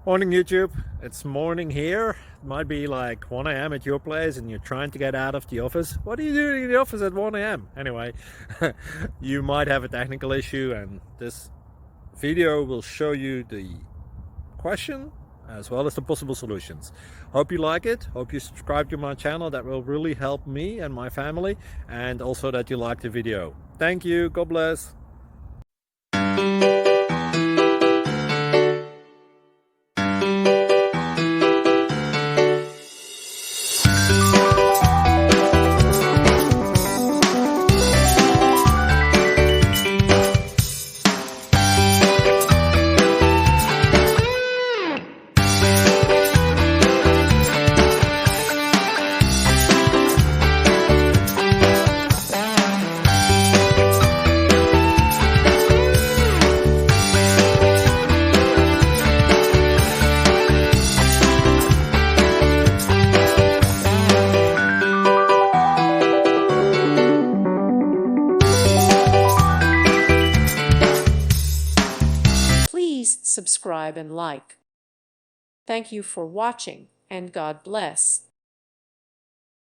Morning YouTube, it's morning here. It might be like 1 a.m. at your place and you're trying to get out of the office. What are you doing in the office at 1 a.m.? Anyway, you might have a technical issue and this video will show you the question as well as the possible solutions. Hope you like it, hope you subscribe to my channel. That will really help me and my family, and also that you like the video. Thank you, God bless. Please subscribe and like. Thank you for watching, and God bless.